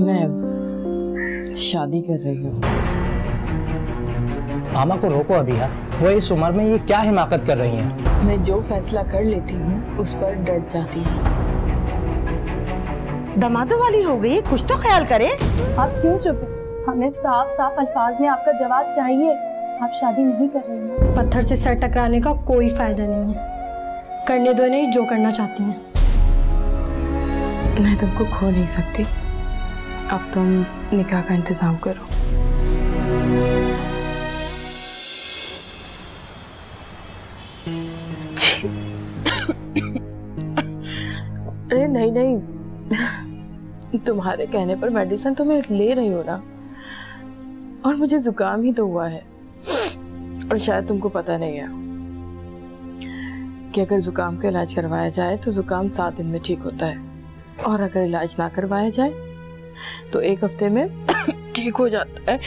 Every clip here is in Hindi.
मैं शादी कर रही हूँ। मामा को रोको अभी। वो इस उम्र में ये क्या हिमाकत कर रही हैं? मैं जो फैसला कर लेती हूँ उस पर डट जाती हूँ। दमादों वाली हो गई, कुछ तो ख्याल करें। आप क्यों चुप हैं? हमें साफ साफ अल्फाज में आपका जवाब चाहिए। आप शादी नहीं कर रही हैं। पत्थर से सर टकराने का कोई फायदा नहीं है। करने दो इन्हें जो करना चाहती हैं। मैं तुमको खो नहीं सकती। अब तुम निकाह का इंतजाम करो। अरे नहीं नहीं, तुम्हारे कहने पर मेडिसिन तो मैं ले रही हूँ ना, और मुझे जुकाम ही तो हुआ है। और शायद तुमको पता नहीं है कि अगर जुकाम का इलाज करवाया जाए तो जुकाम 7 दिन में ठीक होता है, और अगर इलाज ना करवाया जाए तो 1 हफ्ते में ठीक हो जाता है।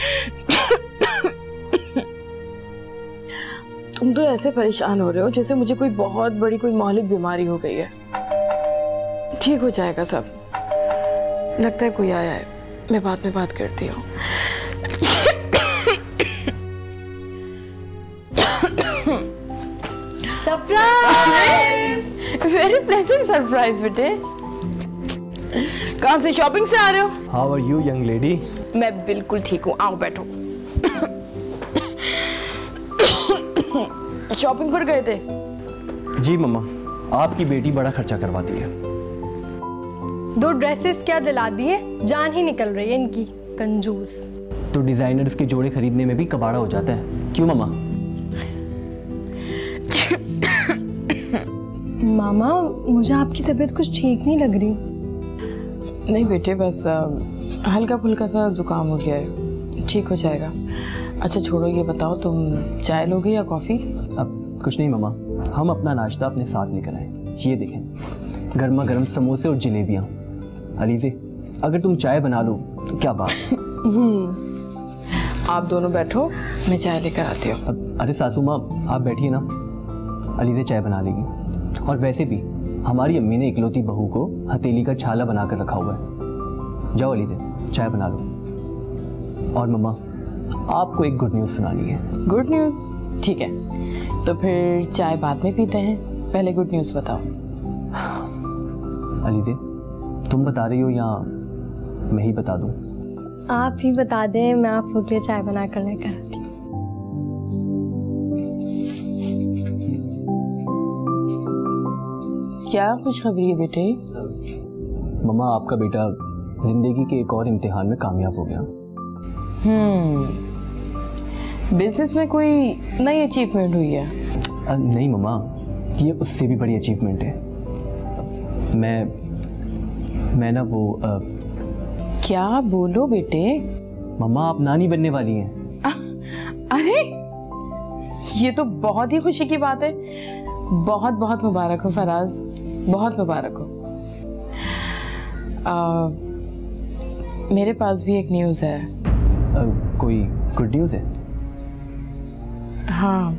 तुम तो ऐसे परेशान हो रहे हो जैसे मुझे कोई बहुत बड़ी कोई मौलिक बीमारी हो गई है। ठीक हो जाएगा सब। लगता है कोई आया है, मैं बाद में बात करती हूँ। सरप्राइज! वेरी प्लेजेंट सरप्राइज बेटे। कहाँ से, शॉपिंग से आ रहे हो? How are you young lady? मैं बिल्कुल ठीक हूँ, आओ बैठो। शॉपिंग पर गए थे? जी मम्मा, आपकी बेटी बड़ा खर्चा करवाती है। 2 ड्रेसेस क्या दिला दिए, जान ही निकल रही है इनकी, कंजूस। तो डिजाइनर्स के जोड़े खरीदने में भी कबाड़ा हो जाता है, क्यों मम्मा? मामा, मुझे आपकी तबीयत कुछ ठीक नहीं लग रही। नहीं बेटे, बस हल्का फुल्का सा जुकाम हो गया है, ठीक हो जाएगा। अच्छा छोड़ो, ये बताओ तुम चाय लोगे या कॉफ़ी? अब कुछ नहीं मम्मा, हम अपना नाश्ता अपने साथ लेकर आए। ये देखें, गर्मा गर्म समोसे और जलेबियाँ। अलीज़े, अगर तुम चाय बना लो तो क्या बात। आप दोनों बैठो, मैं चाय लेकर आती हूँ। अरे सासू माँ, आप बैठिए ना, अलीज़े चाय बना लेगी। और वैसे भी हमारी अम्मी ने इकलौती बहू को हथेली का छाला बनाकर रखा हुआ है। जाओ अलीज़े, चाय बना लो। और मम्मा, आपको एक गुड न्यूज़ सुनानी है। Good news? ठीक है, तो फिर चाय बाद में पीते हैं, पहले गुड न्यूज़ बताओ। अलीज़े, तुम बता रही हो या मैं ही बता दूं? आप ही बता दें, मैं आप लोग के लिए चाय बना कर लेकर आती हूँ। क्या खुशखबरी है बेटे? मम्मा, आपका बेटा जिंदगी के एक और इम्तिहान में कामयाब हो गया। बिजनेस में कोई नई अचीवमेंट हुई है? नहीं मम्मा, ये उससे भी बड़ी अचीवमेंट है। मैं ना वो क्या? बोलो बेटे। मम्मा, आप नानी बनने वाली हैं। अरे ये तो बहुत ही खुशी की बात है। बहुत बहुत मुबारक हो फराज, बहुत मुबारक हो। मेरे पास भी एक न्यूज़ है। कोई गुड न्यूज़ है? हाँ,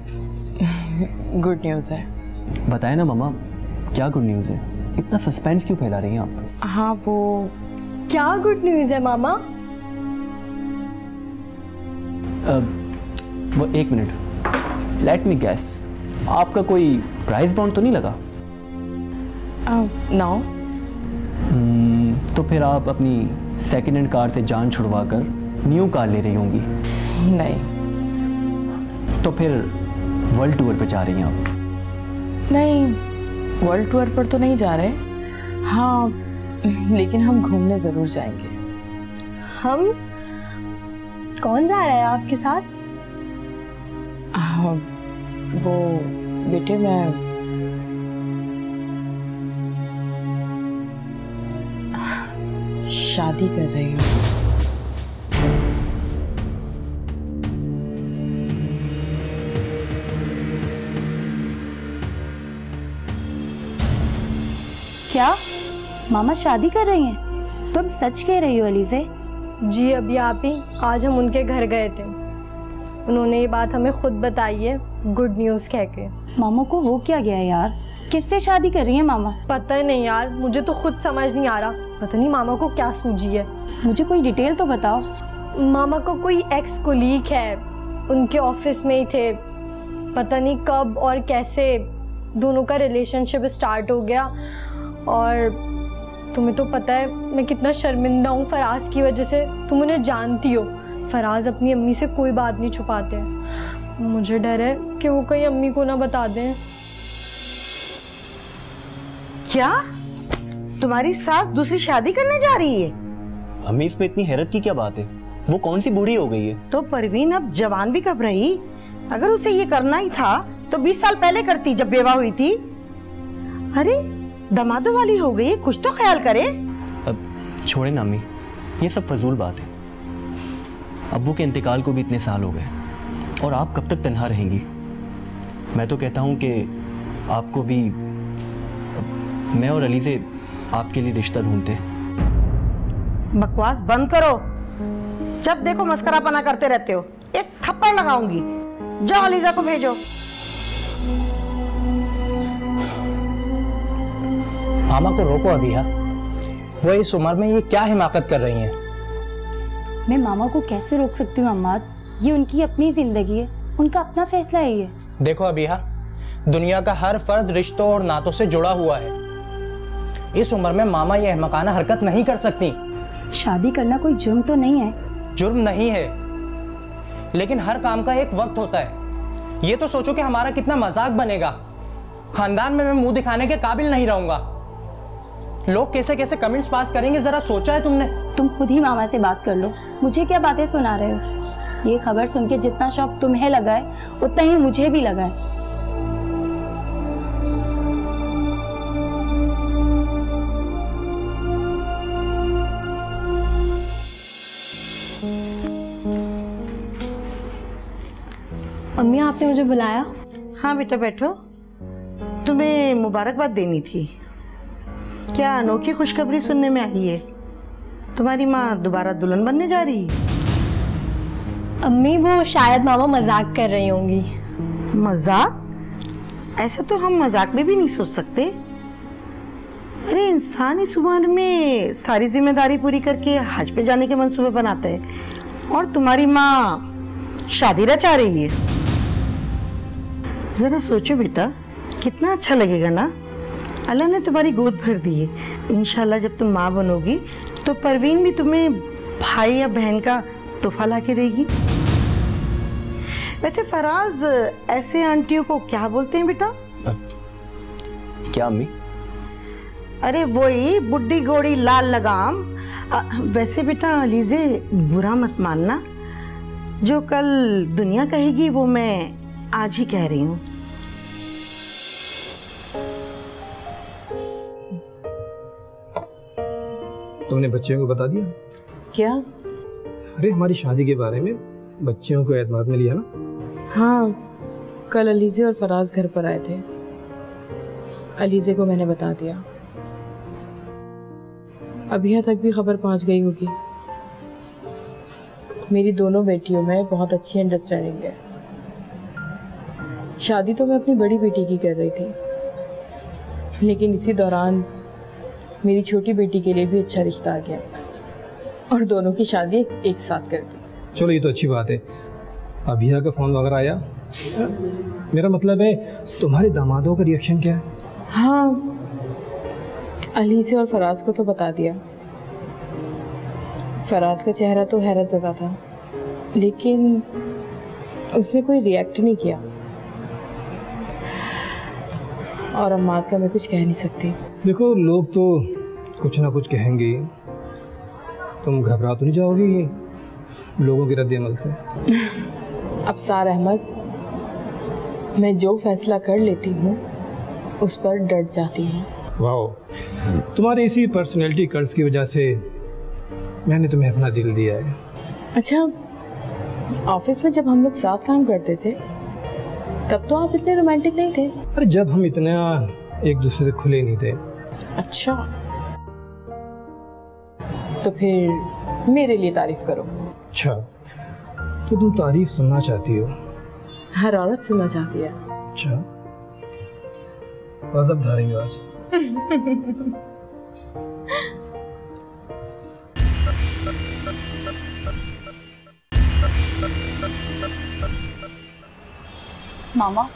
गुड न्यूज़ है। बताए ना मम्मा, क्या गुड न्यूज़ है? इतना सस्पेंस क्यों फैला रही हैं आप? हाँ, वो क्या गुड न्यूज़ है मामा? वो 1 मिनट, लेट मी गैस, आपका कोई प्राइस बॉन्ड तो नहीं लगा? नो। तो फिर आप अपनी सेकेंड हैंड कार से जान छुड़वा कर न्यू कार ले रही होंगी? नहीं। तो फिर वर्ल्ड टूर पे जा रही हैं आप? नहीं, वर्ल्ड टूर पर तो नहीं जा रहे। हाँ, लेकिन हम घूमने ज़रूर जाएंगे। हम? कौन जा रहा है आपके साथ? वो बेटे, मैं शादी कर रही हूँ। क्या मामा शादी कर रही हैं? तुम सच कह रही हो अलीज़े? जी अभी आप ही, आज हम उनके घर गए थे। उन्होंने ये बात हमें खुद बताई है, गुड न्यूज़ कह के। मामा को हो क्या गया यार? किससे शादी कर रही है मामा? पता ही नहीं यार, मुझे तो खुद समझ नहीं आ रहा। पता नहीं मामा को क्या सूझी है। मुझे कोई डिटेल तो बताओ। मामा को कोई एक्स कोलीग है, उनके ऑफिस में ही थे। पता नहीं कब और कैसे दोनों का रिलेशनशिप स्टार्ट हो गया। और तुम्हें तो पता है मैं कितना शर्मिंदा हूँ फराज की वजह से। तुम उन्हें जानती हो, फराज अपनी अम्मी से कोई बात नहीं छुपाते हैं। मुझे डर है कि वो कहीं अम्मी को ना बता दें। क्या तुम्हारी सास दूसरी शादी करने जा रही है? अम्मी, इसमें इतनी हैरत की क्या बात है? वो कौन सी बूढ़ी हो गई है? तो परवीन अब जवान भी कब रही? अगर उसे ये करना ही था तो 20 साल पहले करती, जब बेवा हुई थी। अरे दमादों वाली हो गई, कुछ तो ख्याल करे। अब छोड़े ना अम्मी, ये सब फजूल बात है। अब्बू के इंतकाल को भी इतने साल हो गए और आप कब तक तन्हा रहेंगी? मैं तो कहता हूँ कि आपको भी, मैं और अली से आपके लिए रिश्ता ढूंढते हैं। बकवास बंद करो, जब देखो मस्करापना करते रहते हो। एक थप्पड़ लगाऊंगी। जाओ अलीजा को भेजो। मामा को रोको अभिया, वो इस उम्र में ये क्या हिमाकत कर रही हैं? मैं मामा को कैसे रोक सकती हूँ अम्माद? ये उनकी अपनी जिंदगी है, उनका अपना फैसला है ये। देखो अभिया, दुनिया का हर फर्द रिश्तों और नातों से जुड़ा हुआ है। इस उम्र में मामा ये अहमकाना हरकत नहीं कर सकती। शादी करना कोई जुर्म तो नहीं है। जुर्म नहीं है, लेकिन हर काम का एक वक्त होता है। ये तो सोचो कि हमारा कितना मजाक बनेगा। खानदान में मैं मुंह दिखाने के काबिल नहीं रहूंगा। लोग कैसे कैसे कमेंट्स पास करेंगे, जरा सोचा है तुमने? तुम खुद ही मामा से बात कर लो, मुझे क्या बातें सुना रहे हो? ये खबर सुन के जितना शौक तुम्हें लगा है उतना ही मुझे भी लगा है। अम्मी, आपने मुझे बुलाया? हाँ बेटा बैठो, तुम्हें मुबारकबाद देनी थी। क्या अनोखी खुशखबरी सुनने में आई है? तुम्हारी माँ दोबारा दुल्हन बनने जा रही है। अम्मी, वो शायद मामा मजाक कर रही होंगी। मजाक? ऐसा तो हम मजाक में भी नहीं सोच सकते। अरे इंसान इस उम्र में सारी जिम्मेदारी पूरी करके हज पे जाने के मंसूबे बनाता है, और तुम्हारी माँ शादी रचा रही है। जरा सोचो बेटा, कितना अच्छा लगेगा ना। अल्लाह ने तुम्हारी गोद भर दी है। इंशाल्लाह जब तुम माँ बनोगी तो परवीन भी तुम्हें भाई या बहन का तोहफा ला के देगी। वैसे फराज, ऐसे आंटियों को क्या बोलते हैं बेटा? क्या अम्मी? अरे वही बुड्ढी गोड़ी लाल लगाम। वैसे बेटा अलीजे, बुरा मत मानना, जो कल दुनिया कहेगी वो मैं आज ही कह रही हूँ। तुमने बच्चियों को बता दिया? क्या? अरे हमारी शादी के बारे में बच्चियों को एतमाद में लिया ना? हाँ, कल अलीज़े और फराज घर पर आए थे। अलीज़े को मैंने बता दिया। अभिया तक भी खबर पहुंच गई होगी। मेरी दोनों बेटियों में बहुत अच्छी अंडरस्टैंडिंग है। शादी तो मैं अपनी बड़ी बेटी की कर रही थी, लेकिन इसी दौरान मेरी छोटी बेटी के लिए भी अच्छा रिश्ता आ गया और दोनों की शादी एक साथ कर दी। चलो ये तो अच्छी बात है। अभिया का फोन वगैरह आया? मेरा मतलब है तुम्हारे दामादों का रिएक्शन क्या है? हाँ, अलीज़े और फराज को तो बता दिया। फराज का चेहरा तो हैरत ज़दा था, लेकिन उसने कोई रिएक्ट नहीं किया। और अम्माद का मैं कुछ कह नहीं सकती। देखो, लोग तो कुछ ना कुछ कहेंगे, तुम घबरा तो नहीं जाओगी लोगों के रद्द-ए-अमल से? अफसार अहमद, मैं जो फैसला कर लेती हूँ उस पर डट जाती हूँ। वाह, तुम्हारी इसी पर्सनैलिटी कर्ज की वजह से मैंने तुम्हें अपना दिल दिया है। अच्छा, ऑफिस में जब हम लोग साथ काम करते थे तब तो आप इतने रोमांटिक नहीं थे। अरे जब हम इतना एक दूसरे से खुले नहीं थे। अच्छा, तो फिर मेरे लिए तारीफ करो। अच्छा, तो तुम तारीफ सुनना चाहती हो। हर औरत सुनना चाहती है। अच्छा, गजब ढा रही हो आज। मामा,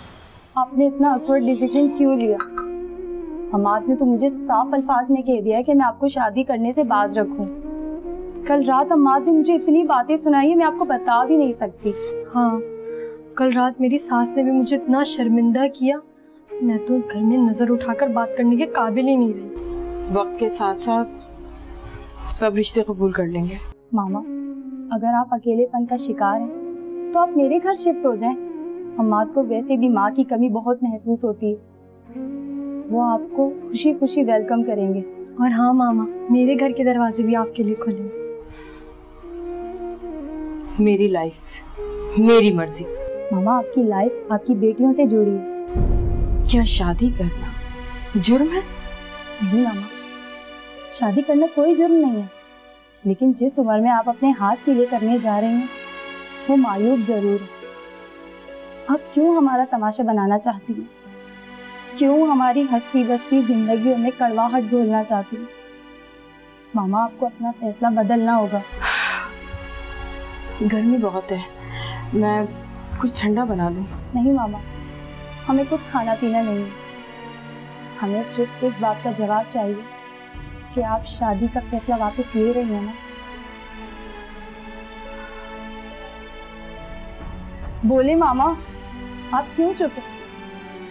आपने इतना awkward डिसीजन क्यों लिया? हमाद ने तो मुझे साफ अल्फाज में कह दिया है कि मैं आपको शादी करने से बाज रखूं। कल रात हमाद ने मुझे इतनी बातें सुनाई है, मैं आपको बता भी नहीं सकती। हाँ, कल रात मेरी सास ने भी मुझे इतना शर्मिंदा किया, मैं तो घर में नजर उठाकर बात करने के काबिल ही नहीं रही। वक्त के साथ साथ सब रिश्ते कबूल कर लेंगे। मामा, अगर आप अकेलेपन का शिकार हैं तो आप मेरे घर शिफ्ट हो जाएं। हमाद को वैसे भी माँ की कमी बहुत महसूस होती है, वो आपको खुशी खुशी वेलकम करेंगे। और हाँ मामा, मेरे घर के दरवाजे भी आपके लिए खुले। मेरी लाइफ, मेरी मर्जी। मामा, आपकी लाइफ आपकी बेटियों से जुड़ी है। क्या शादी करना जुर्म है? नहीं मामा, शादी करना कोई जुर्म नहीं है, लेकिन जिस उम्र में आप अपने हाथ पीले करने जा रहे हैं वो मायूब जरूर है। आप क्यों हमारा तमाशा बनाना चाहती हैं? क्यों हमारी हंसती बसती जिंदगियों में कड़वाहट घोलना चाहती हैं? मामा, आपको अपना फैसला बदलना होगा। गर्मी बहुत है, मैं कुछ ठंडा बना लूं? नहीं मामा, हमें कुछ खाना पीना नहीं है। हमें सिर्फ इस बात का जवाब चाहिए कि आप शादी का फैसला वापस ले रही हैं ना? बोले मामा, आप क्यों चुप हैं?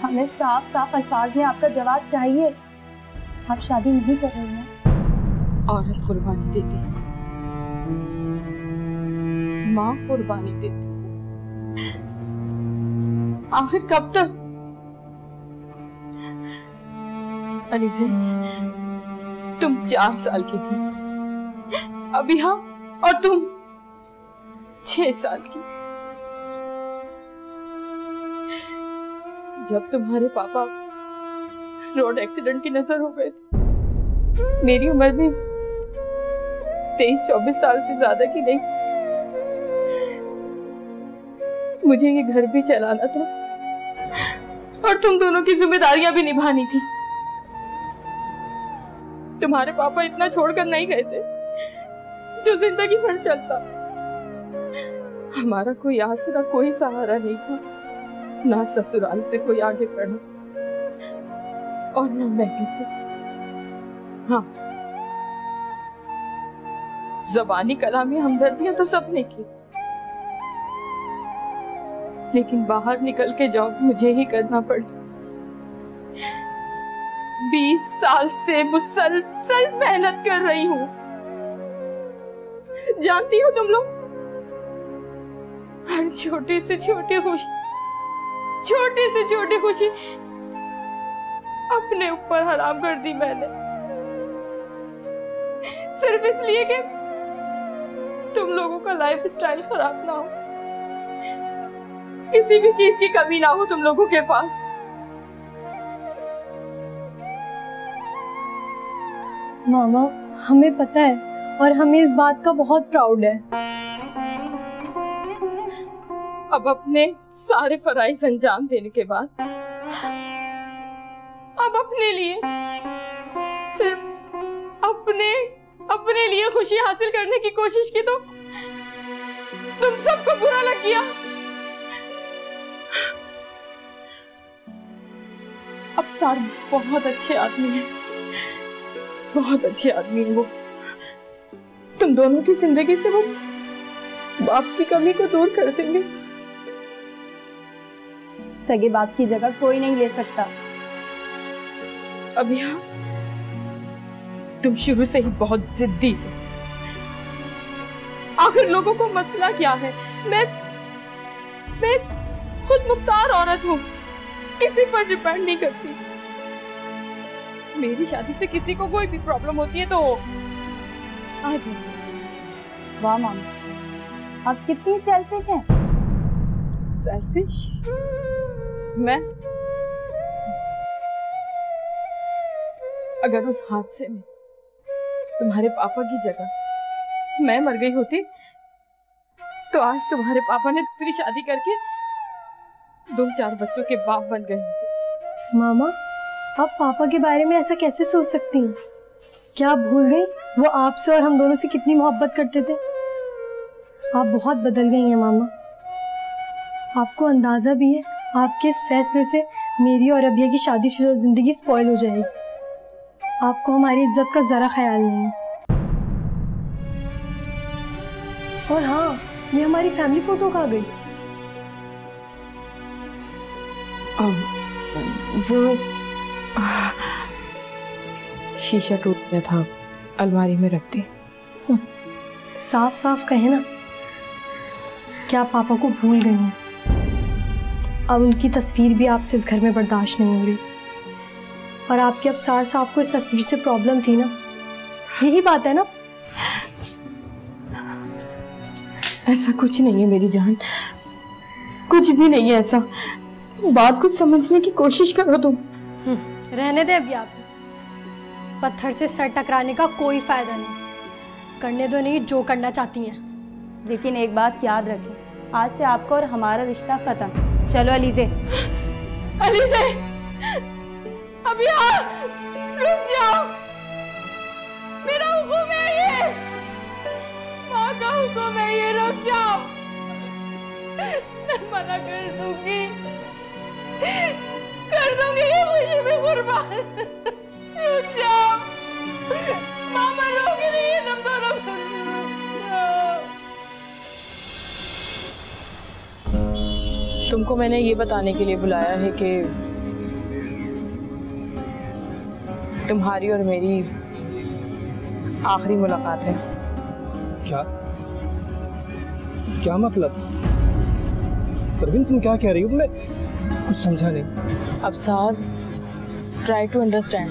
हमें साफ साफ अल्फाज में आपका जवाब चाहिए। आप शादी नहीं कर रही हैं? औरत कुर्बानी देती है, माँ कुर्बानी देती। आखिर कब तक? अलीज़े, तुम 4 साल की थी, अबिहा और तुम 6 साल की। जब तुम्हारे पापा रोड एक्सीडेंट की नजर हो गए थे, मेरी उम्र भी 23-24 साल से ज्यादा की नहीं। मुझे ये घर भी चलाना था और तुम दोनों की जिम्मेदारियां भी निभानी थी। तुम्हारे पापा इतना छोड़कर नहीं गए थे जो जिंदगी भर चलता। हमारा कोई आसरा, कोई सहारा नहीं था, ना ससुराल से कोई आगे बढ़ा और ना मैके से। हाँ, ज़बानी कलामी हमदर्दियां तो सबने की, लेकिन बाहर निकल के जॉब मुझे ही करना पड़ा। 20 साल से मुसलसल मेहनत कर रही हूँ। जानती हो तुम लोग, हर छोटी से छोटी खुशी, छोटी से छोटी खुशी अपने ऊपर हराम कर दी मैंने, सिर्फ इसलिए कि तुम लोगों का लाइफ स्टाइल खराब ना हो, किसी भी चीज की कमी ना हो तुम लोगों के पास। मामा, हमें पता है और हमें इस बात का बहुत प्राउड है। अब अपने सारे फराइज अंजाम देने के बाद अब अपने लिए, सिर्फ अपने लिए खुशी हासिल करने की कोशिश की तो तुम सबको बुरा लग गया। अब सर बहुत अच्छे आदमी है, बहुत अच्छे आदमी है वो। तुम दोनों की जिंदगी से वो बाप की कमी को दूर कर देंगे। सगे बाप की जगह कोई नहीं ले सकता। अभी हाँ, तुम शुरू से ही बहुत जिद्दी हो। आखिर लोगों को मसला क्या है? मैं खुद मुख्तार औरत हूँ, किसी पर डिपेंड नहीं करती। मेरी शादी से किसी को कोई भी प्रॉब्लम होती है तो वाह मामा, आप कितनी सेल्फिश हैं। सेल्फिश? मैं? अगर उस हादसे में तुम्हारे पापा की जगह मैं मर गई होती तो आज तुम्हारे पापा ने दूसरी शादी करके 2-4 बच्चों के बाप बन गए होते। मामा, आप पापा के बारे में ऐसा कैसे सोच सकती हैं? क्या आप भूल गई वो आपसे और हम दोनों से कितनी मोहब्बत करते थे? आप बहुत बदल गई हैं मामा। आपको अंदाजा भी है आपके इस फैसले से मेरी और अभिया की शादीशुदा जिंदगी स्पॉइल हो जाएगी। आपको हमारी इज्जत का जरा ख्याल नहीं है। और हाँ, ये हमारी फैमिली फोटो कहाँ गई? वो शीशा टूट गया था, अलमारी में रख दी। साफ साफ कहे ना, क्या आप पापा को भूल गई हैं? अब उनकी तस्वीर भी आपसे इस घर में बर्दाश्त नहीं हो रही। और आपके अबसार से आपको इस तस्वीर से प्रॉब्लम थी ना, यही बात है ना? ऐसा कुछ नहीं है मेरी जान, कुछ भी नहीं है ऐसा। बात कुछ समझने की कोशिश करो तुम। रहने दे अभी। आप पत्थर से सर टकराने का कोई फायदा नहीं। करने दो नहीं जो करना चाहती हैं। लेकिन एक बात याद रखें, आज से आपका और हमारा रिश्ता खत्म। चलो अलीज़े। अलीज़े, अभी रुक जाओ, मेरा हुक्म है ये, माँ का हुक्म है ये, रुक जाओ। मैं मना कर दूंगी ये मुझे भी कुर्बान। रुक जाओ, मामा रोक रही है, तुम दोनों रुक जाओ। तुमको मैंने ये बताने के लिए बुलाया है कि तुम्हारी और मेरी आखिरी मुलाकात है। क्या क्या मतलब? परवीन, तुम क्या कह रही हो? मैं कुछ समझा नहीं। अबसार, ट्राई टू अंडरस्टैंड।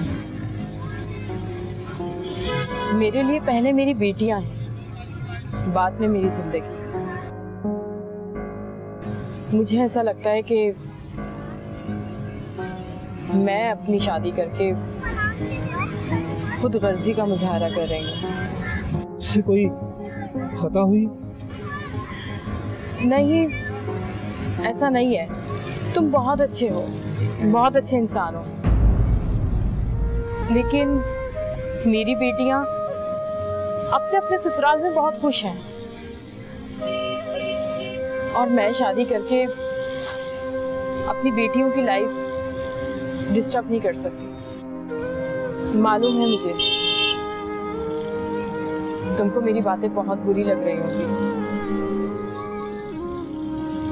मेरे लिए पहले मेरी बेटियां हैं, बाद में मेरी जिंदगी। मुझे ऐसा लगता है कि मैं अपनी शादी करके खुद गर्जी का मुजाहरा कर रही हूँ। उससे कोई खता हुई? नहीं, ऐसा नहीं है। तुम बहुत अच्छे हो, बहुत अच्छे इंसान हो, लेकिन मेरी बेटियां अपने अपने ससुराल में बहुत खुश हैं और मैं शादी करके अपनी बेटियों की लाइफ डिस्टर्ब नहीं कर सकती। मालूम है मुझे तुमको मेरी बातें बहुत बुरी लग रही होंगी।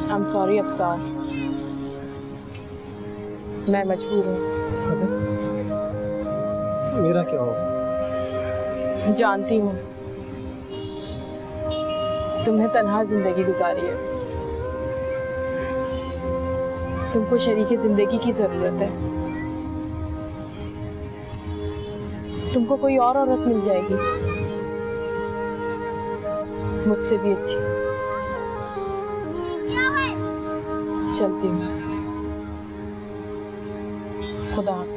आई एम सॉरी अफसार, मैं मजबूर हूँ। मेरा क्या हो? जानती हूँ तुम्हें तन्हा जिंदगी गुजारी है, तुमको शरीके जिंदगी की जरूरत है। तुमको कोई और औरत मिल जाएगी मुझसे भी अच्छी। चलती हूँ, खुदा हाफिज।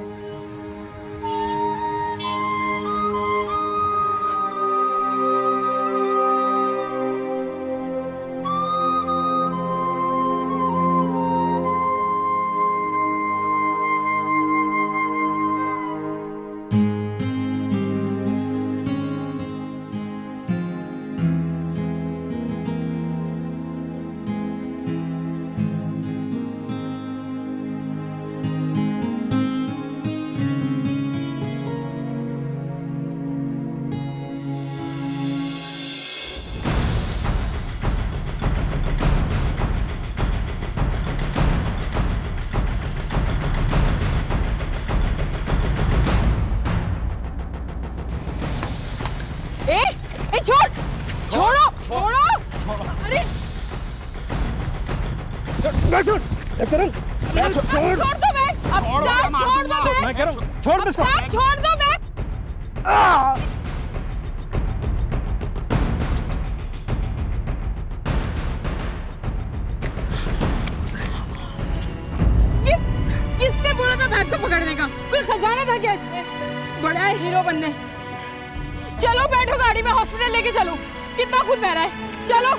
छोड़ दो मैं, अब छोड़ दो मैं कह रहा हूँ, छोड़ दो इसको, छोड़ दो मैं। किसने बोला था बैग को पकड़ने का? कोई खजाना था क्या इसमें? बड़ा है हीरो बनने। चलो बैठो गाड़ी में, हॉस्पिटल लेके चलो। कितना खून बह रहा है, चलो।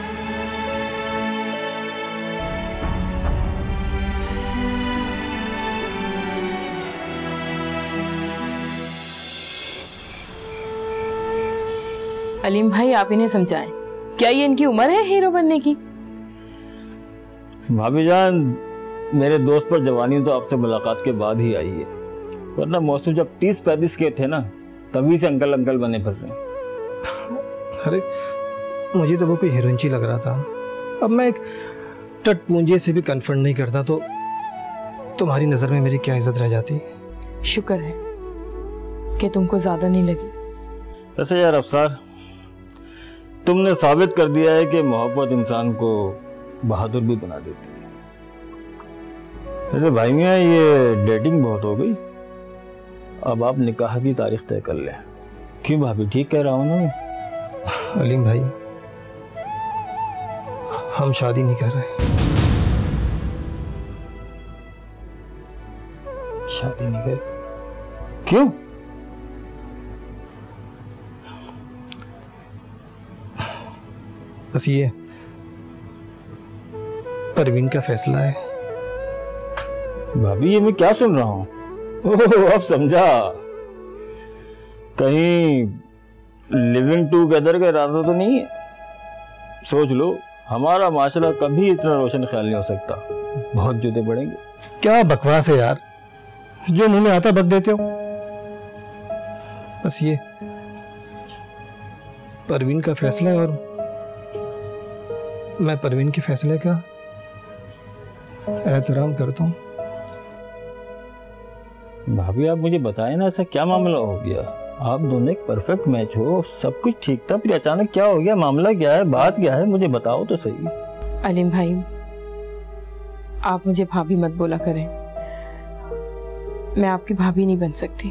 अलीम भाई आप इन्हें समझाएं, क्या ये इनकी उम्र है हीरो बनने की? भाभी जान, मेरे दोस्त पर जवानी तो आपसे मुलाकात के बाद ही आई है, वरना मौसू जब 30-35 के थे ना, तभी से अंकल अंकल बने फिर रहे हैं। अरे मुझे तो वो कोई हीरोइनची लग रहा था। अब मैं एक टटपूंजे से भी कन्फर्म नहीं करता तो तुम्हारी नज़र में मेरी क्या इज्जत रह जाती। शुक्र है कि तुमको ज़्यादा नहीं लगी। वैसे यार अफसार, तुमने साबित कर दिया है कि मोहब्बत इंसान को बहादुर भी बना देती है। अरे भाई मियाँ, ये डेटिंग बहुत हो गई, अब आप निकाह की तारीख तय कर लें। क्यों भाभी, ठीक कह रहा हूँ ना? अलीम भाई, हम शादी नहीं कर रहे। शादी नहीं कर? क्यों? बस ये परवीन का फैसला है। भाभी, ये मैं क्या सुन रहा हूँ? ओह, अब समझा। कहीं लिविंग टूगेदर का इरादा तो नहीं है? सोच लो, हमारा माशरा कभी इतना रोशन ख्याल नहीं हो सकता, बहुत जुदे पड़ेंगे। क्या बकवास है यार, जो मुंह में आता बक देते हो। बस ये परवीन का फैसला है और मैं परवीन के फैसले का एहतराम करता हूँ। भाभी, आप मुझे बताएं ना, ऐसा क्या मामला हो गया? आप दोनों एक परफेक्ट मैच हो, सब कुछ ठीक था, फिर अचानक क्या हो गया? मामला क्या है, बात क्या है, मुझे बताओ तो सही। अलीम भाई, आप मुझे भाभी मत बोला करें, मैं आपकी भाभी नहीं बन सकती।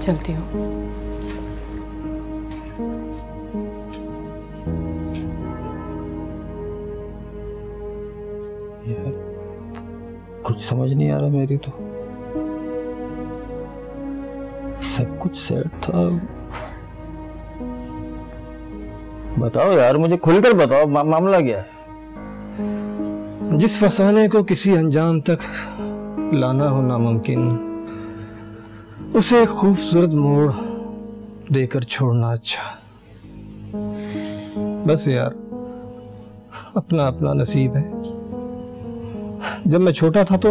चलती हूँ। कुछ समझ नहीं आ रहा मेरी तो। सब कुछ सेट था। बताओ यार, मुझे खुलकर बताओ, मामला क्या है? जिस फसाने को किसी अंजाम तक लाना हो नामुमकिन, उसे एक खूबसूरत मोड़ देकर छोड़ना अच्छा। बस यार, अपना अपना नसीब है। जब मैं छोटा था तो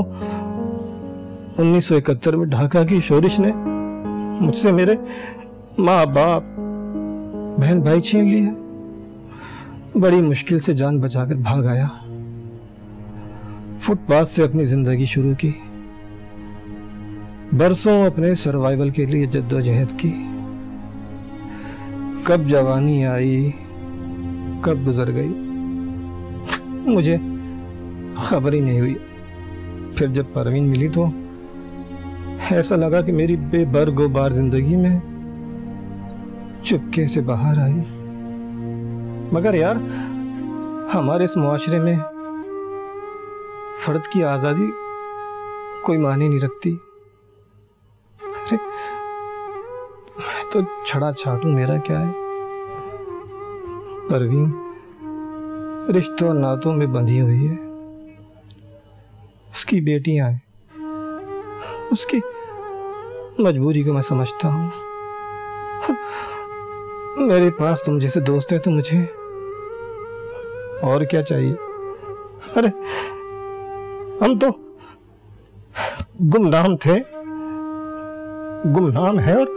1971 में ढाका की शोरिश ने मुझसे मेरे माँ बाप बहन भाई छीन लिए। बड़ी मुश्किल से जान बचाकर भाग आया, फुटपाथ से अपनी जिंदगी शुरू की। बरसों अपने सर्वाइवल के लिए जद्दोजहद की। कब जवानी आई, कब गुजर गई, मुझे खबर ही नहीं हुई। फिर जब परवीन मिली तो ऐसा लगा कि मेरी बेबरगोबार जिंदगी में चुपके से बाहर आई। मगर यार, हमारे इस मुआशरे में फर्द की आजादी कोई मायने नहीं रखती। अरे मैं तो छड़ा छाटू, मेरा क्या है। परवीन रिश्तों नातों में बंधी हुई है। उसकी बेटियां हैं, उसकी मजबूरी को मैं समझता हूँ। मेरे पास तुम जैसे दोस्त है तो मुझे और क्या चाहिए। अरे हम तो गुमनाम थे, गुमनाम है और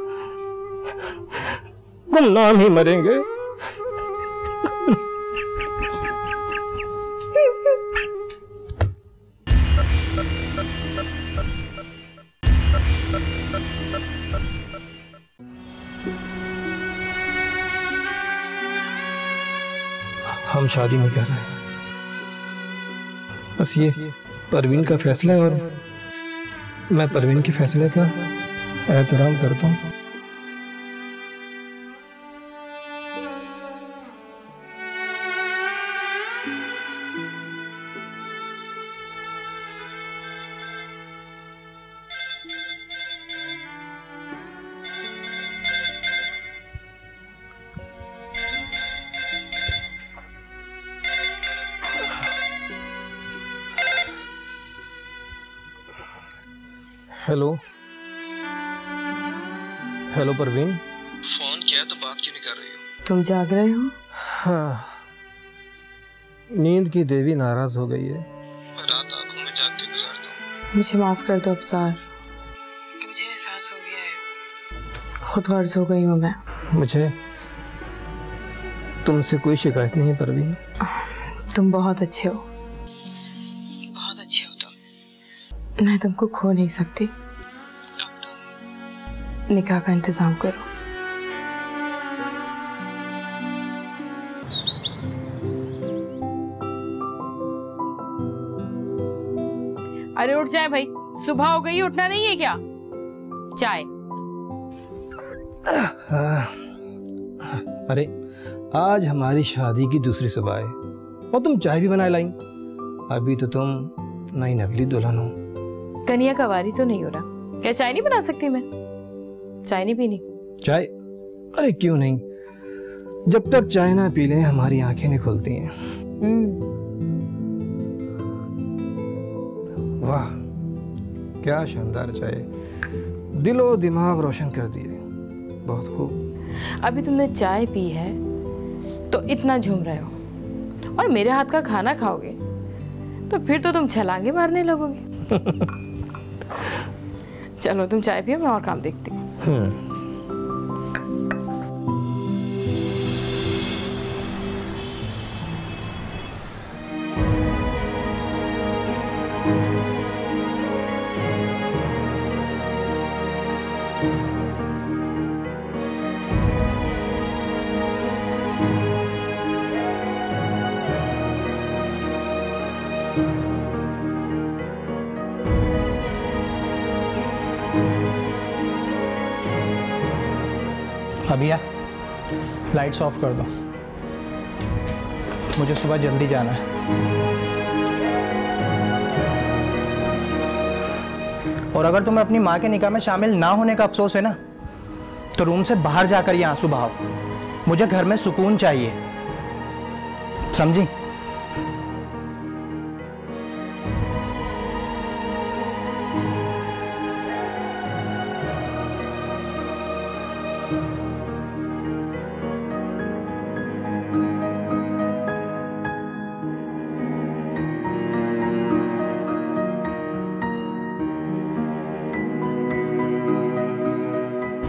गुमनाम ही मरेंगे। हम शादी नहीं कर रहे, बस ये परवीन का फैसला है और मैं परवीन के फैसले का एहतराम करता हूँ। हेलो, हेलो परवीन, फोन किया तो बात क्यों नहीं कर रही हो? तुम जाग रहे हो? हाँ, नींद की देवी नाराज हो गई है। रात आंखों में जाग के गुजारता हूँ। मुझे माफ कर दो अफसार, मुझे एहसास हो गया है खुद गर्ज हो गई हूँ मैं। मुझे तुमसे कोई शिकायत नहीं है परवीन। तुम बहुत अच्छे हो, बहुत अच्छे हो तुम। मैं तुमको खो नहीं सकती। अब तुम निकाह का इंतजाम करो। अरे उठ जाए भाई, सुबह हो गई, उठना नहीं है क्या? चाय। अरे आज हमारी शादी की दूसरी सुबह है और तुम चाय भी बनाए लाई। अभी तो तुम नई नवेली दुल्हन हो। कन्या कवारी तो नहीं हो रहा, क्या चाय नहीं बना सकती मैं? चाय नहीं पीनी? चाय? अरे क्यों नहीं, जब तक चाय ना पी लें हमारी आंखें नहीं खुलती हैं। वाह क्या शानदार चाय, दिलो दिमाग रोशन कर दिए, बहुत खूब। अभी तुमने चाय पी है तो इतना झूम रहे हो, और मेरे हाथ का खाना खाओगे तो फिर तो तुम छलांगे मारने लगोगे। चलो तुम चाय पियो, मैं और काम देखती हूँ। अभिया, लाइट्स ऑफ कर दो, मुझे सुबह जल्दी जाना है। और अगर तुम्हें अपनी माँ के निकाह में शामिल ना होने का अफसोस है ना, तो रूम से बाहर जाकर ये आंसू बहाओ। मुझे घर में सुकून चाहिए, समझी?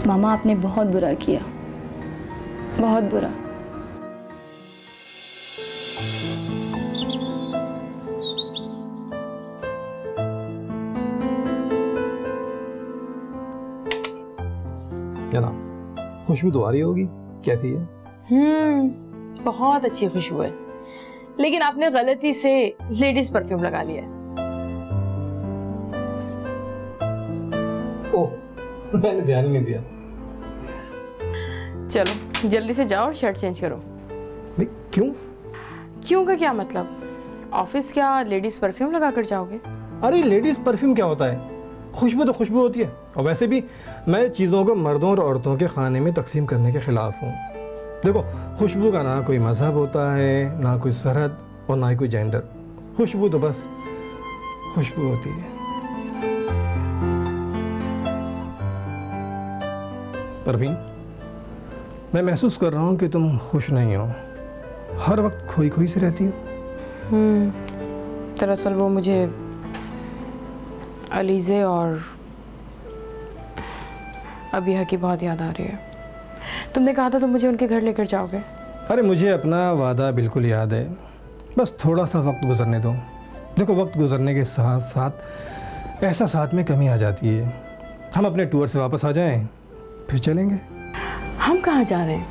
मामा आपने बहुत बुरा किया, बहुत बुरा। जनाब, खुशबू तो आ रही होगी, कैसी है? बहुत अच्छी खुशबू है, लेकिन आपने गलती से लेडीज परफ्यूम लगा लिया है। ओह, मैंने ध्यान नहीं दिया। चलो जल्दी से जाओ और शर्ट चेंज करो। भाई क्यों? क्यों का क्या मतलब? ऑफिस क्या लेडीज परफ्यूम लगा कर जाओगे? अरे लेडीज परफ्यूम क्या होता है? खुशबू तो खुशबू होती है। और वैसे भी मैं चीज़ों को मर्दों और औरतों के खाने में तकसीम करने के खिलाफ हूँ। देखो, खुशबू का ना कोई मजहब होता है, ना कोई सरहद और ना कोई जेंडर। खुशबू तो बस खुशबू होती है। परवीन, मैं महसूस कर रहा हूँ कि तुम खुश नहीं हो, हर वक्त खोई खोई से रहती हो। दरअसल वो मुझे अलीज़े और अबिया की बहुत याद आ रही है। तुमने कहा था तुम मुझे उनके घर लेकर जाओगे। अरे मुझे अपना वादा बिल्कुल याद है, बस थोड़ा सा वक्त गुजरने दो। देखो, वक्त गुजरने के साथ साथ एहसास में कमी आ जाती है। हम अपने टूर से वापस आ जाएं, फिर चलेंगे। हम कहाँ जा रहे हैं?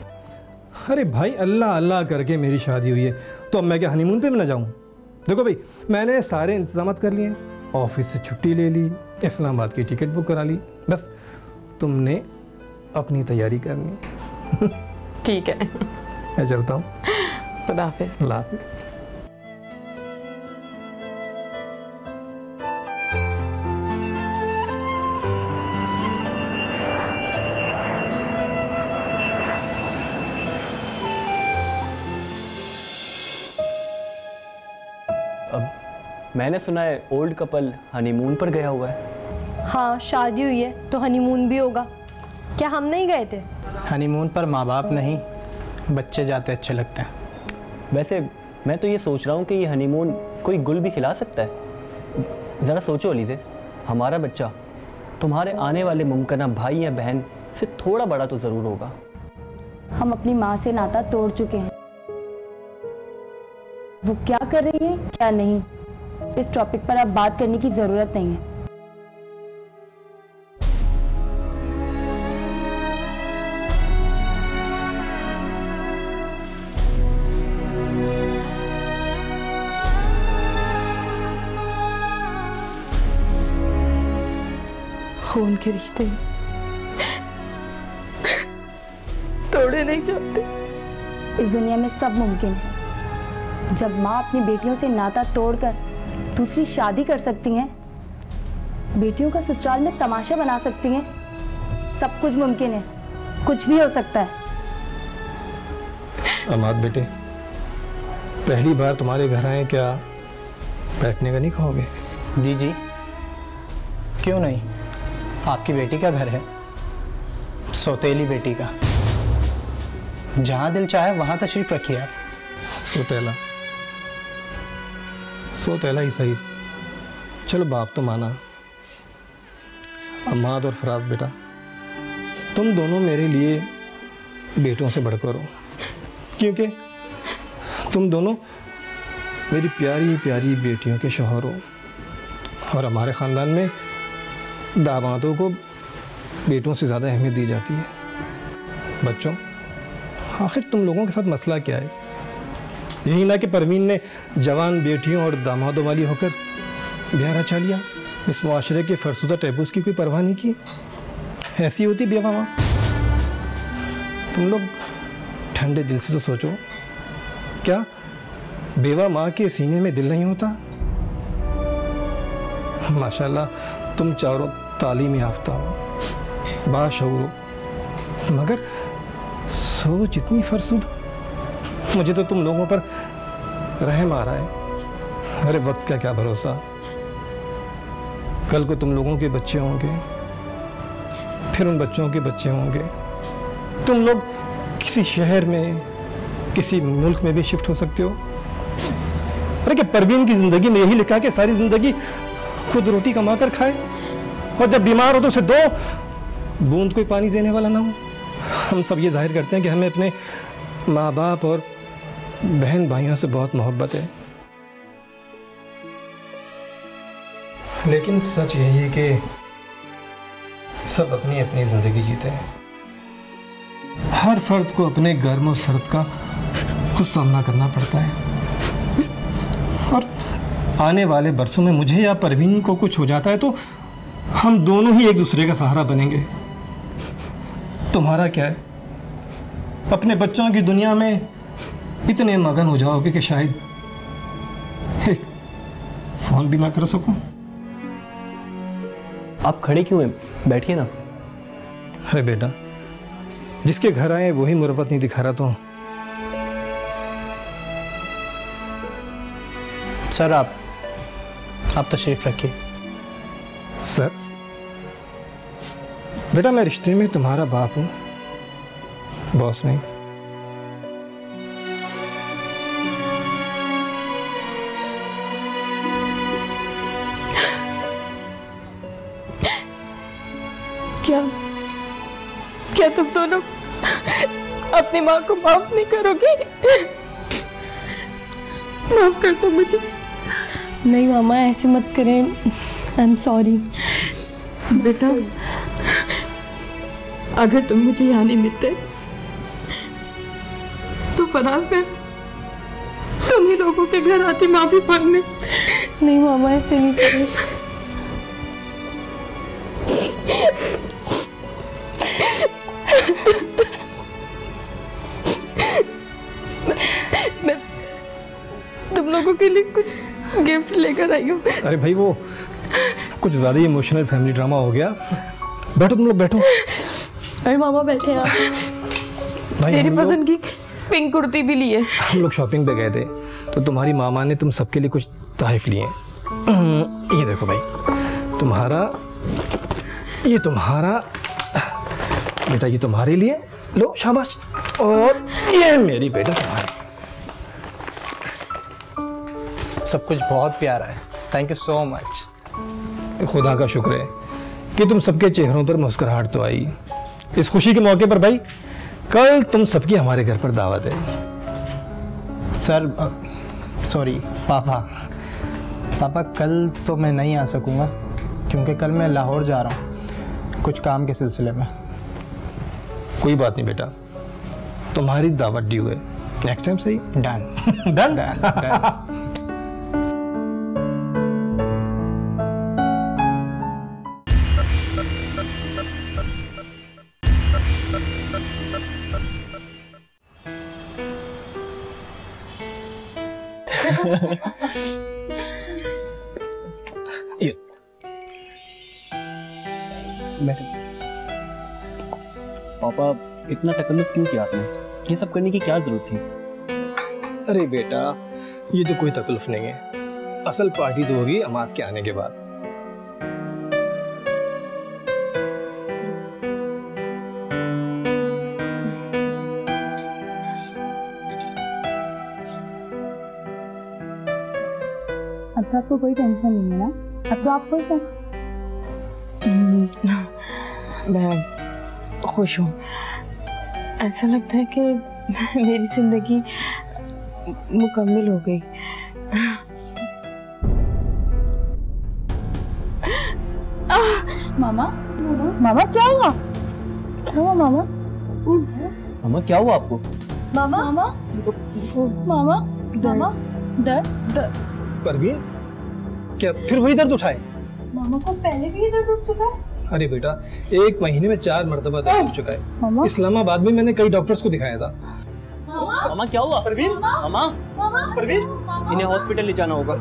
अरे भाई, अल्लाह अल्लाह करके मेरी शादी हुई है, तो अब मैं क्या हनीमून पे भी ना जाऊँ? देखो भाई, मैंने सारे इंतजाम कर लिए, ऑफिस से छुट्टी ले ली, इस्लामाबाद की टिकट बुक करा ली, बस तुमने अपनी तैयारी करनी। ठीक है, मैं चलता हूँ। खुदा हाफिज़। अल्लाह हाफिज़। मैंने सुना है ओल्ड कपल हनीमून पर गया हुआ है। हाँ, शादी हुई है तो हनीमून भी होगा। क्या हम नहीं गए थे? हनीमून पर माँ बाप नहीं, बच्चे जाते अच्छे लगते हैं। वैसे मैं तो ये सोच रहा हूँ कि ये हनीमून कोई गुल भी खिला सकता है। ज़रा सोचो अलीज़े, हमारा बच्चा तुम्हारे आने वाले मुमकिन भाई या बहन से थोड़ा बड़ा तो ज़रूर होगा। हम अपनी माँ से नाता तोड़ चुके हैं। वो क्या कर रही है क्या नहीं, इस टॉपिक पर अब बात करने की ज़रूरत नहीं है। खून के रिश्ते तोड़े नहीं जाते। इस दुनिया में सब मुमकिन है। जब माँ अपनी बेटियों से नाता तोड़कर दूसरी शादी कर सकती हैं, बेटियों का ससुराल में तमाशा बना सकती हैं, सब कुछ मुमकिन है, कुछ भी हो सकता है। अमाद बेटे, पहली बार तुम्हारे घर आए, क्या बैठने का नहीं कहोगे? जी जी, क्यों नहीं, आपकी बेटी का घर है, सौतेली बेटी का। जहां दिल चाहे वहां तशरीफ रखिए आप। सौतेला सौतेला ही सही। चलो बाप तो माना। अम्माद और फराज बेटा, तुम दोनों मेरे लिए बेटों से बढ़कर हो, क्योंकि तुम दोनों मेरी प्यारी प्यारी बेटियों के शौहर हो। और हमारे ख़ानदान में दामादों को बेटों से ज़्यादा अहमियत दी जाती है। बच्चों, आखिर तुम लोगों के साथ मसला क्या है? यही ना कि परवीन ने जवान बेटियों और दामादों वाली होकर ब्याह रचा लिया, इस मुआशरे के फरसुदा टैबूस की कोई परवाह नहीं की। ऐसी होती बेवा माँ? तुम लोग ठंडे दिल से तो सोचो, क्या बेवा माँ के सीने में दिल नहीं होता? माशाल्लाह, तुम चारों तालीम याफ्ता हो, बाशऊर हो, मगर सोच इतनी फरसुदा। मुझे तो तुम लोगों पर रहम आ रहा है। अरे वक्त का क्या भरोसा, कल को तुम लोगों के बच्चे होंगे, फिर उन बच्चों के बच्चे होंगे। तुम लोग किसी शहर में, किसी मुल्क में भी शिफ्ट हो सकते हो। अरे क्या परवीन की जिंदगी में यही लिखा कि सारी जिंदगी खुद रोटी कमा कर खाए, और जब बीमार हो तो उसे 2 बूंद कोई पानी देने वाला ना हो? हम सब ये जाहिर करते हैं कि हमें अपने माँ बाप और बहन भाइयों से बहुत मोहब्बत है, लेकिन सच यही है कि सब अपनी अपनी जिंदगी जीते हैं। हर फर्द को अपने गर्म और सर्द का खुद सामना करना पड़ता है, और आने वाले बरसों में मुझे या परवीन को कुछ हो जाता है तो हम दोनों ही एक दूसरे का सहारा बनेंगे। तुम्हारा क्या है, अपने बच्चों की दुनिया में इतने मगन हो जाओगे कि शायद एक फोन भी ना कर सकूं। आप खड़े क्यों हैं, बैठिए ना। अरे बेटा, जिसके घर आए वही मुरब्बत नहीं दिखा रहा तो। सर आप तशरीफ रखिए। सर, बेटा मैं रिश्ते में तुम्हारा बाप हूं, बॉस नहीं। क्या तुम दोनों अपनी माँ को माफ नहीं करोगे? माफ कर दो मुझे। नहीं मामा, ऐसे मत करें, आई एम सॉरी। बेटा, अगर तुम मुझे यहाँ नहीं मिलते तो फराज में तुम ही लोगों के घर आती माफी मांगने। नहीं मामा, ऐसे नहीं करें। मैं तुम लोगों के लिए कुछ गिफ्ट लेकर आई हूँ। अरे भाई, वो कुछ ज्यादा ही इमोशनल फैमिली ड्रामा हो गया। बैठो तुम लोग, बैठो। अरे मामा बैठे आप। तेरी पसंद की पिंक कुर्ती भी ली है। हम लोग शॉपिंग पे गए थे तो तुम्हारी मामा ने तुम सबके लिए कुछ तोहफे लिए। ये देखो भाई, तुम्हारा बेटा ये तुम्हारे लिए, लो शाबाश। और ये मेरी बेटा तुम्हारी। सब कुछ बहुत प्यारा है, थैंक यू सो मच। खुदा का शुक्र है कि तुम सबके चेहरों पर मुस्कुराहट तो आई। इस खुशी के मौके पर भाई कल तुम सबकी हमारे घर पर दावत है। सर सॉरी पापा कल तो मैं नहीं आ सकूंगा क्योंकि कल मैं लाहौर जा रहा हूँ कुछ काम के सिलसिले में। कोई बात नहीं बेटा, तुम्हारी दावत ड्यू है, नेक्स्ट टाइम सही। Done done done. पापा इतना तकल्लुफ क्यों किया आपने? ये सब करने की क्या जरूरत थी? अरे बेटा ये तो कोई तकलीफ नहीं है, असल पार्टी तो होगी अमाद के आने के बाद। अब तो आपको कोई टेंशन नहीं है ना? अब तो आप खुश हैं? मैं खुश हूँ। ऐसा लगता है कि मेरी जिंदगी मुकम्मल हो गई। मामा मामा क्या हुआ? मामा मामा क्या हुआ आपको? मामा मामा मामा दर्द। परवीन क्या फिर वही दर्द उठाए? मामा को पहले भी ये दर्द उठ चुका है? अरे बेटा 1 महीने में 4 मरतबा दर्द उठ चुका है। इस्लामाबाद में मैंने कई डॉक्टर्स को दिखाया था। मामा क्या हुआ? परवीन मामा परवीन इन्हें हॉस्पिटल ले जाना होगा।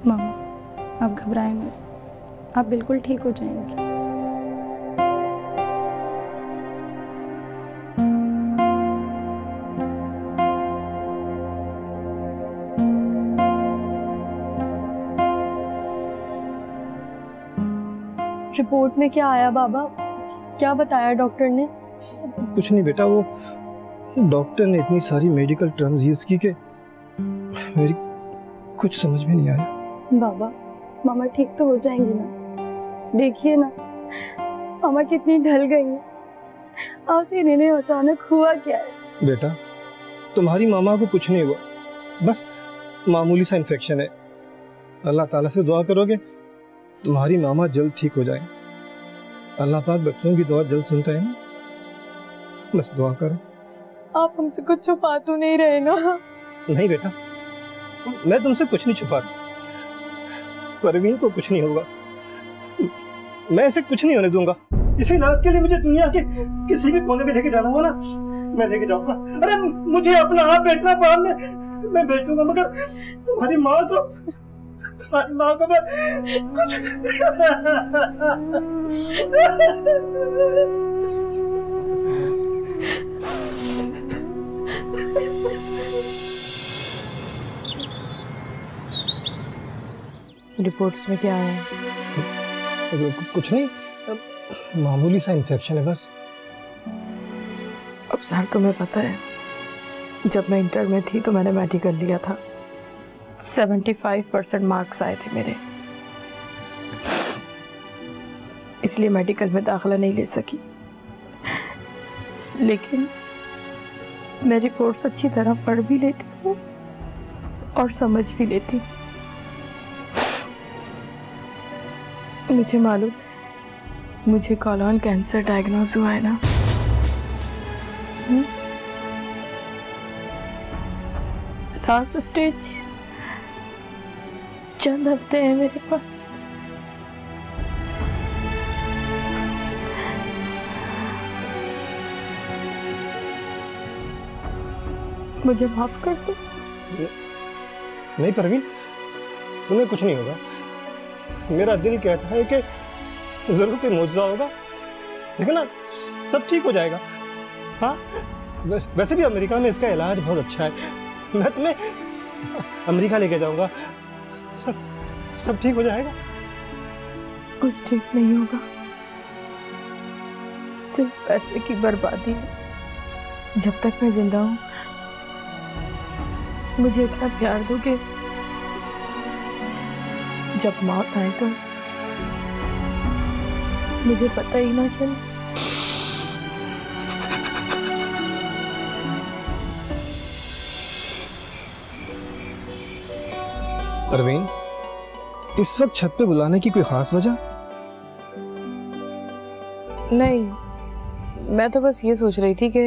मामा आप घबराएं मत, आप बिल्कुल ठीक हो जाएंगे। रिपोर्ट में क्या आया बाबा? क्या बताया डॉक्टर ने? कुछ नहीं बेटा, वो डॉक्टर ने इतनी सारी मेडिकल टर्म्स यूज की कि मेरी कुछ समझ में नहीं आया। बाबा मामा ठीक तो हो जाएंगी ना? देखिए ना मामा कितनी ढल गई है, आखिर इन्हें अचानक हुआ क्या है? बेटा तुम्हारी मामा को कुछ नहीं हुआ, बस मामूली सा इन्फेक्शन है। अल्लाह ताला से दुआ करोगे तुम्हारी मामा जल्द ठीक हो जाए। अल्लाह पाक बच्चों की दुआ जल्द सुनता है ना, बस दुआ करो। आप हमसे कुछ छुपा तो नहीं रहे ना? नहीं बेटा मैं तुमसे कुछ नहीं छुपा, परवीन को कुछ नहीं होगा, मैं इसे कुछ नहीं होने दूंगा। इसे इलाज के लिए मुझे दुनिया के किसी भी कोने में लेके जाना हो ना, मैं लेके जाऊंगा। अरे मुझे अपना आप बेचना पाल मैं बेच दूंगा, मगर तुम्हारी माँ को मैं कुछ रिपोर्ट्स में क्या है? कुछ नहीं, मामूली सा इन्फेक्शन है बस। अब सर तुम्हें पता है जब मैं इंटर में थी तो मैंने मेडिकल लिया था, 75% मार्क्स आए थे मेरे, इसलिए मेडिकल में दाखिला नहीं ले सकी। लेकिन मैं रिपोर्ट्स अच्छी तरह पढ़ भी लेती हूँ और समझ भी लेती हूँ। मुझे मालूम मुझे कोलन कैंसर डायग्नोज हुआ है ना। लास्ट स्टेज चंद हफ्ते हैं मेरे पास। मुझे माफ कर दो। नहीं परवीन तुम्हें कुछ नहीं होगा, मेरा दिल कहता है कि जरूर कोई मुआवजा होगा, देखना सब ठीक हो जाएगा। हाँ वैसे भी अमेरिका में इसका इलाज बहुत अच्छा है, मैं तुम्हें अमेरिका लेके जाऊंगा, सब ठीक हो जाएगा। कुछ ठीक नहीं होगा। सिर्फ पैसे की बर्बादी है। जब तक मैं जिंदा हूं मुझे इतना प्यार दो कि जब मौत आए तो मुझे पता ही ना चले। परवीन, इस वक्त छत पे बुलाने की कोई खास वजह? नहीं, मैं तो बस ये सोच रही थी कि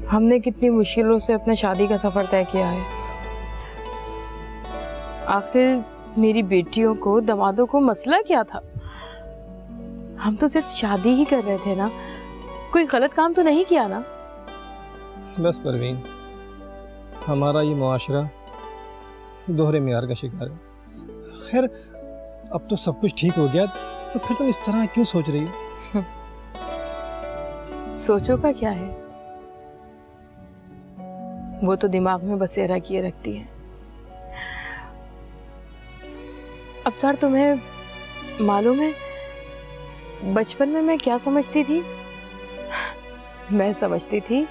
हमने कितनी मुश्किलों से अपना शादी का सफर तय किया है। आखिर मेरी बेटियों को, दामादों को मसला क्या था? हम तो सिर्फ शादी ही कर रहे थे ना, कोई गलत काम तो नहीं किया ना। बस परवीन, हमारा ये मुआशरा दोहरे मियार का शिकार है। खैर, अब तो सब कुछ ठीक हो गया, तो फिर तुम इस तरह क्यों सोच रही हो? सोचो का क्या है, वो तो दिमाग में बसेरा किए रखती है। अब सर, तुम्हें मालूम है बचपन में मैं क्या समझती थी? मैं समझती थी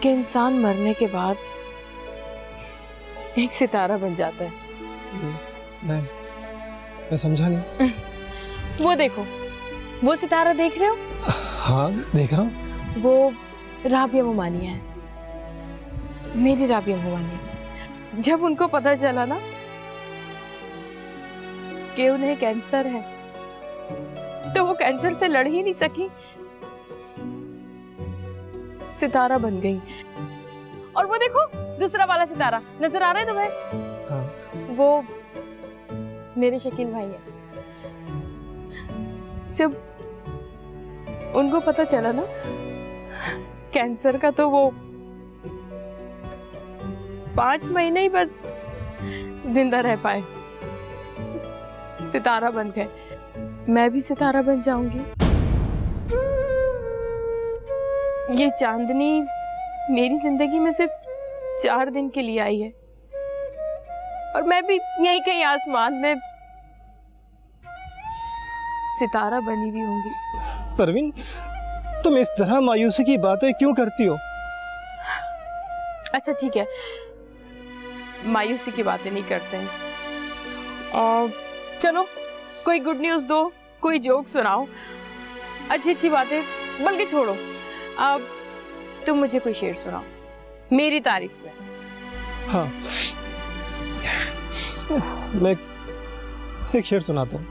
कि इंसान मरने के बाद एक सितारा बन जाता है। मैं समझा नहीं। वो देखो, वो सितारा देख रहे हो? हाँ, देख रहा हूँ। वो राबिया मोमानिया है, मेरी राबिया मोमानिया। जब उनको पता चला ना कि उन्हें कैंसर है, तो वो कैंसर से लड़ ही नहीं सकी, सितारा बन गई। और वो देखो, दूसरा वाला सितारा नजर आ रहा है तुम्हें? हाँ। वो मेरे शकील भाई है। जब उनको पता चला ना कैंसर का, तो वो 5 महीने ही बस जिंदा रह पाए, सितारा बन गए। मैं भी सितारा बन जाऊंगी। ये चांदनी मेरी जिंदगी में सिर्फ 4 दिन के लिए आई है, और मैं भी यहीं कहीं आसमान में सितारा बनी भी होंगी। परवीन, तुम इस तरह मायूसी की बातें क्यों करती हो? अच्छा ठीक है, मायूसी की बातें नहीं करते हैं। और चलो, कोई गुड न्यूज़ दो, कोई जोक सुनाओ, अच्छी अच्छी बातें। बल्कि छोड़ो, अब तुम मुझे कोई शेर सुनाओ मेरी तारीफ में। हाँ, मैं एक शेर सुनाता हूँ।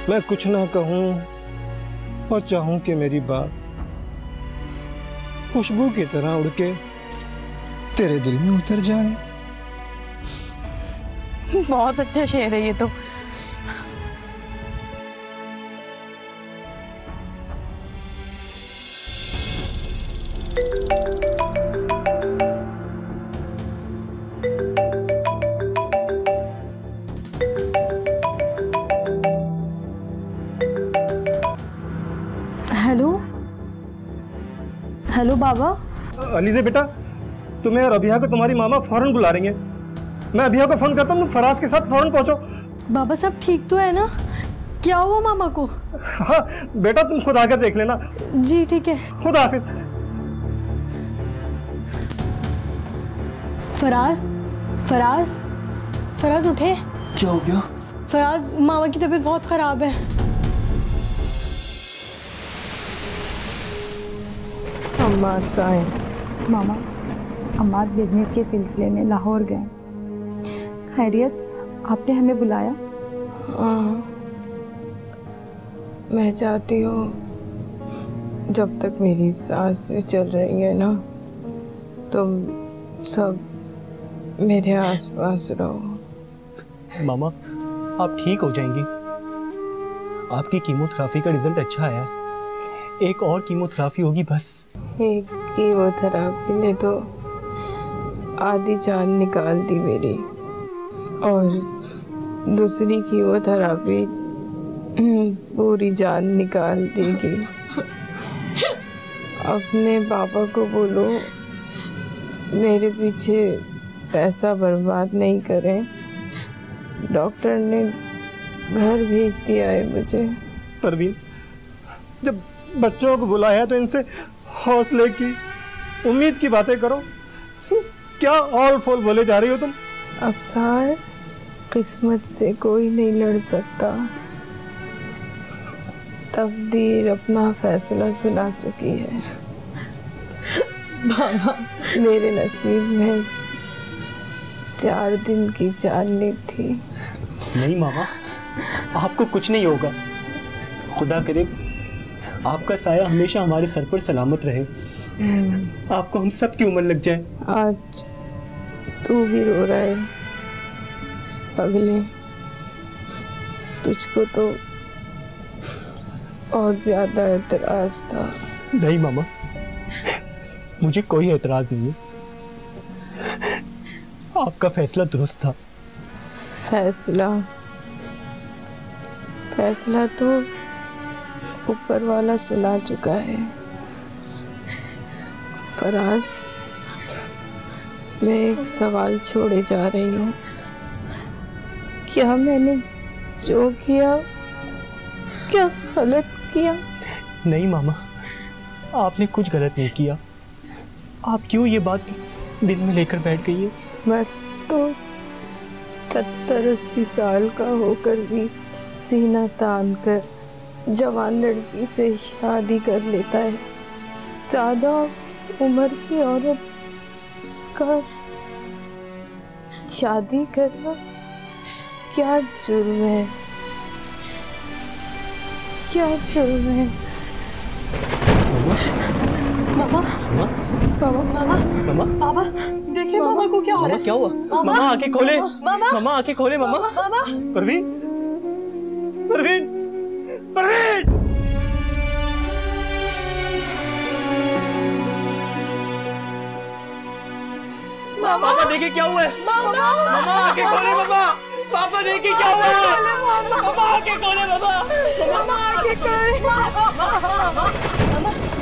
मैं कुछ ना कहूँ और चाहूँ कि मेरी बात खुशबू की तरह उड़ के तेरे दिल में उतर जाए। बहुत अच्छा शेर है ये तो। हेलो हेलो बाबा। अलीज़े बेटा, तुम्हें और अभिया को तुम्हारी मामा फौरन बुला रही हैं। मैं अभिया को फोन करता हूँ, तुम फराज के साथ फौरन पहुंचो। बाबा सब ठीक तो है ना? क्या हुआ मामा को? हाँ बेटा, तुम खुद आकर देख लेना। जी ठीक है। खुदा हाफिज। फराज, फराज, फराज उठे। क्या हो गया? फराज, मामा की तबीयत बहुत खराब है। अम्माद कहाँ है? मामा, अम्माद बिजनेस के सिलसिले में लाहौर गए। खैरियत, आपने हमें बुलाया? हाँ, मैं चाहती हूँ जब तक मेरी सांसें चल रही है ना, तुम सब मेरे आसपास रहो। मामा, आप ठीक हो जाएंगी। आपकी कीमोथेरेपी का रिजल्ट अच्छा आया है। एक और कीमोथेरेपी होगी बस। एक कीमोथेरेपी ने तो आधी जान निकाल दी मेरी, और दूसरी कीमोथेरेपी पूरी जान निकाल देगी। अपने पापा को बोलो मेरे पीछे पैसा बर्बाद नहीं करें, डॉक्टर ने घर भेज दिया है मुझे। परवीन, जब बच्चों को बुलाया तो इनसे हौसले की, उम्मीद की बातें करो। क्या ऑल फोल बोले जा रही हो तुम? अफसार, किस्मत से कोई नहीं लड़ सकता। तकदीर अपना फैसला सुना चुकी है। बाबा, मेरे नसीब में 4 दिन की चांदनी थी। नहीं मामा, आपको कुछ नहीं होगा। खुदा करे आपका साया हमेशा हमारे सर पर सलामत रहे। आपको हम सब की उम्र लग जाए। आज तू भी रो रहा है पगले, तुझको तो और ज्यादा एतराज था। नहीं मामा, मुझे कोई एतराज नहीं है। आपका फैसला दुरुस्त था। फैसला तो ऊपर वाला सुना चुका है। फराज, मैं एक सवाल छोड़े जा रही हूँ। क्या मैंने जो किया, क्या गलत किया? नहीं मामा, आपने कुछ गलत नहीं किया। आप क्यों ये बात दिल में लेकर बैठ गई है? मैं तो 70-80 साल का होकर भी सीना तान कर जवान लड़की से शादी कर लेता है। सादा उम्र की औरत का शादी करना क्या जुर्म है? क्या जुर्म है? मामा, बाबा, मामा, बाबा, देखिए मामा को क्या हो रहा है? क्या हुआ? मामा आंखें खोले। मामा आंखें खोले। मामा। परवीन, परवीन, परवीन। मामा देखिए क्या हुआ है। मामा आंखें खोले। मामा, पापा देखिए क्या हुआ है। मामा आंखें खोले। मामा आंखें खोले।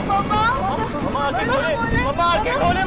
मामा आंखें खोले। मामा आंखें खोले।